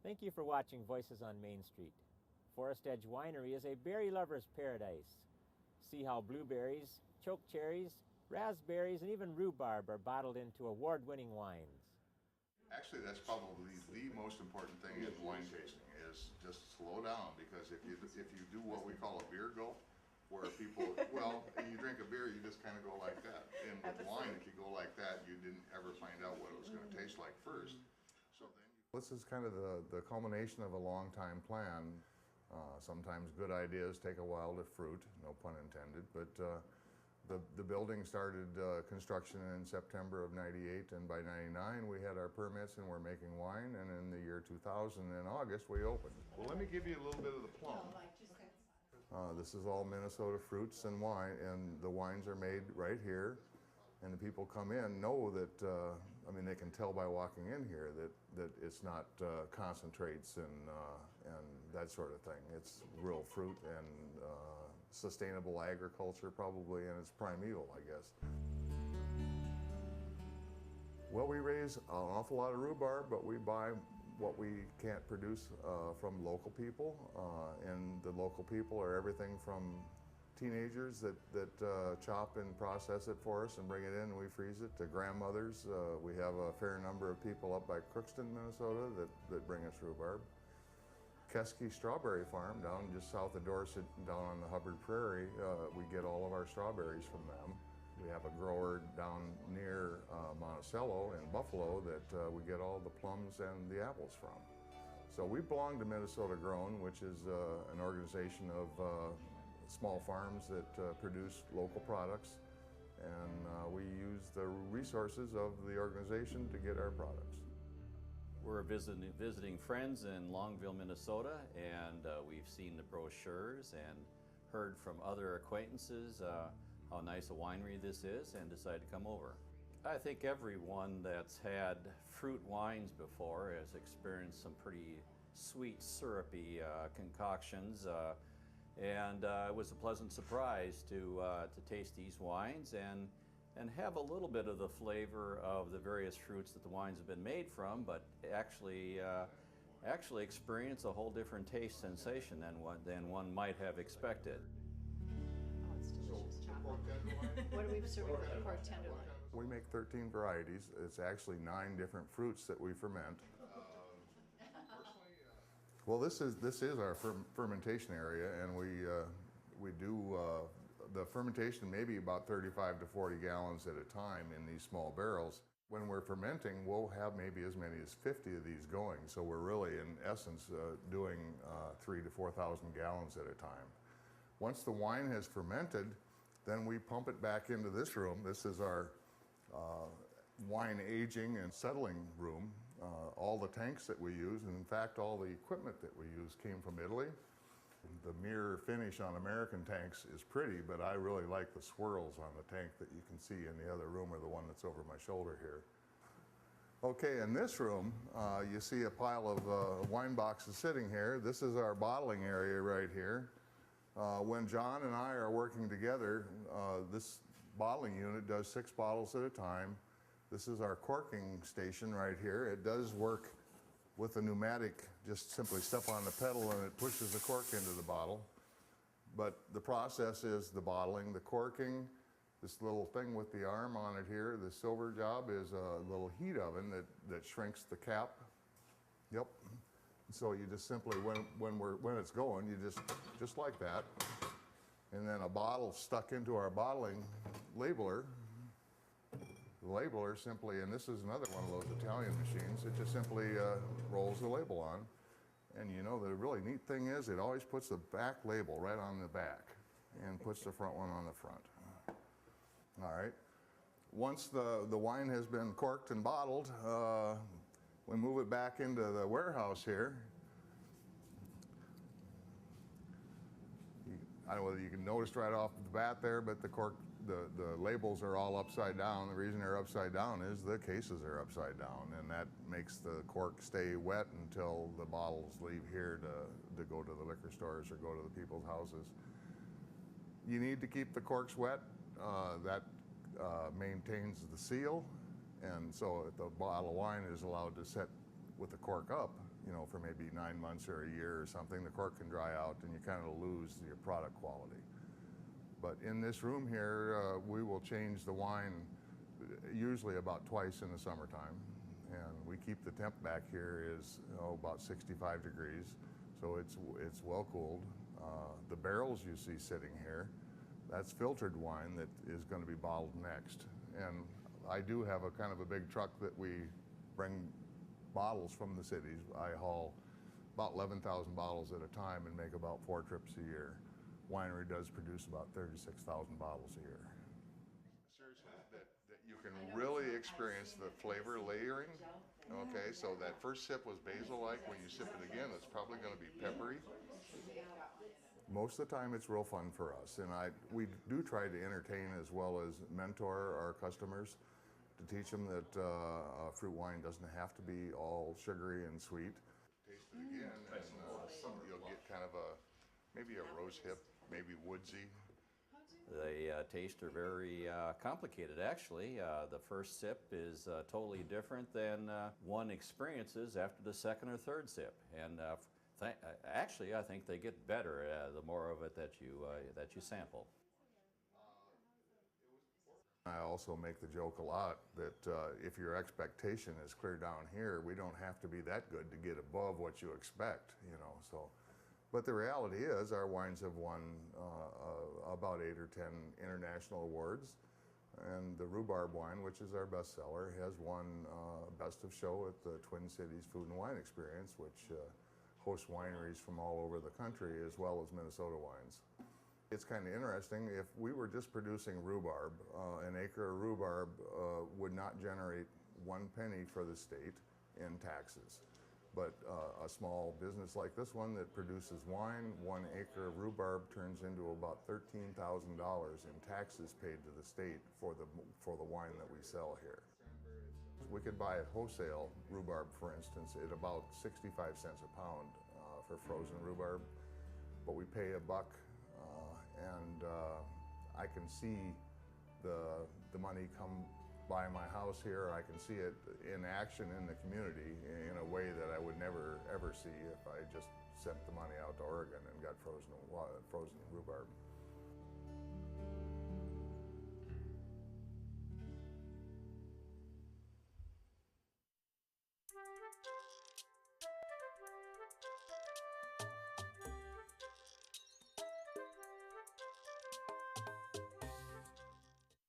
Thank you for watching Voices on Main Street. Forestedge Winery is a berry lover's paradise. See how blueberries, choke cherries, raspberries, and even rhubarb are bottled into award-winning wines. Actually, that's probably the most important thing in wine tasting is just slow down, because if you do what we call a beer gulp, where people, well, you drink a beer, you just kind of go like that. And with wine, if you go like that, you didn't ever find out what it was going to taste like first. So then this is kind of the culmination of a long time plan. Sometimes good ideas take a while to fruit, no pun intended, but the building started construction in September of '98, and by '99 we had our permits and we're making wine, and in the year 2000 in August we opened. Well, let me give you a little bit of the plum. This is all Minnesota fruits and wine, and the wines are made right here. And the people come in know that, I mean, they can tell by walking in here that it's not concentrates and that sort of thing. It's real fruit and sustainable agriculture probably, and it's primeval, I guess. Well, we raise an awful lot of rhubarb, but we buy what we can't produce from local people. And the local people are everything from teenagers that chop and process it for us and bring it in and we freeze it, to grandmothers. We have a fair number of people up by Crookston, Minnesota that bring us rhubarb. Keski Strawberry Farm down just south of Dorset, down on the Hubbard Prairie, we get all of our strawberries from them. We have a grower down near Monticello in Buffalo that we get all the plums and the apples from. So we belong to Minnesota Grown, which is an organization of small farms that produce local products, and we use the resources of the organization to get our products. We're visiting friends in Longville, Minnesota, and we've seen the brochures and heard from other acquaintances how nice a winery this is, and decided to come over. I think everyone that's had fruit wines before has experienced some pretty sweet, syrupy concoctions. And it was a pleasant surprise to taste these wines and have a little bit of the flavor of the various fruits that the wines have been made from, but actually experience a whole different taste sensation than one might have expected. Oh, it's delicious chocolate. What are we serving with the pork tenderloin? We make 13 varieties. It's actually 9 different fruits that we ferment. Well, this is our fermentation area, and we do the fermentation maybe about 35 to 40 gallons at a time in these small barrels. When we're fermenting, we'll have maybe as many as 50 of these going, so we're really, in essence, doing 3,000 to 4,000 gallons at a time. Once the wine has fermented, then we pump it back into this room. This is our wine aging and settling room. All the tanks that we use, and in fact all the equipment that we use, came from Italy. The mirror finish on American tanks is pretty, but I really like the swirls on the tank that you can see in the other room, or the one that's over my shoulder here. Okay, in this room you see a pile of wine boxes sitting here. This is our bottling area right here. When John and I are working together, this bottling unit does 6 bottles at a time. This is our corking station right here. It does work with a pneumatic, just simply step on the pedal and it pushes the cork into the bottle. But the process is the bottling, the corking, this little thing with the arm on it here, the silver job, is a little heat oven that shrinks the cap. Yep. So you just simply, when it's going, you just like that. And then a bottle stuck into our bottling labeler. The labeler simply, and this is another one of those Italian machines, it just simply rolls the label on. And you know, the really neat thing is it always puts the back label right on the back and puts the front one on the front. All right. Once the wine has been corked and bottled, we move it back into the warehouse here. I don't know whether you can notice right off the bat there, but the labels are all upside down. The reason they're upside down is the cases are upside down, and that makes the cork stay wet until the bottles leave here to go to the liquor stores or go to the people's houses. You need to keep the corks wet. That maintains the seal, and so the bottle of wine is allowed to set with the cork up, you know, for maybe 9 months or a year or something, the cork can dry out and you kind of lose your product quality. But in this room here, we will change the wine usually about twice in the summertime. And we keep the temp back here is, you know, about 65 degrees. So it's well cooled. The barrels you see sitting here, that's filtered wine that is going to be bottled next. And I do have a kind of a big truck that we bring bottles from the cities. I haul about 11,000 bottles at a time and make about 4 trips a year. Winery does produce about 36,000 bottles a year. Seriously, that you can really experience the flavor layering. Okay, so that first sip was basil-like. When you sip it again, it's probably going to be peppery. Most of the time, it's real fun for us, and we do try to entertain as well as mentor our customers to teach them that fruit wine doesn't have to be all sugary and sweet. Taste it again, and you'll get kind of maybe a rose hip, maybe woodsy. The tastes are very complicated, actually. The first sip is totally different than one experiences after the second or third sip. And actually, I think they get better the more of it that you sample. I also make the joke a lot that if your expectation is clear down here, we don't have to be that good to get above what you expect, you know. So, but the reality is our wines have won about 8 or 10 international awards. And the rhubarb wine, which is our bestseller, has won Best of Show at the Twin Cities Food and Wine Experience, which hosts wineries from all over the country as well as Minnesota wines. It's kind of interesting, if we were just producing rhubarb, an acre of rhubarb would not generate 1 penny for the state in taxes. But a small business like this one that produces wine, 1 acre of rhubarb turns into about $13,000 in taxes paid to the state for the wine that we sell here. We could buy a wholesale rhubarb, for instance, at about 65 cents a pound for frozen rhubarb, but we pay $1, and I can see the money come by my house here. I can see it in action in the community in a way that I would never ever see if I just sent the money out to Oregon and got frozen rhubarb.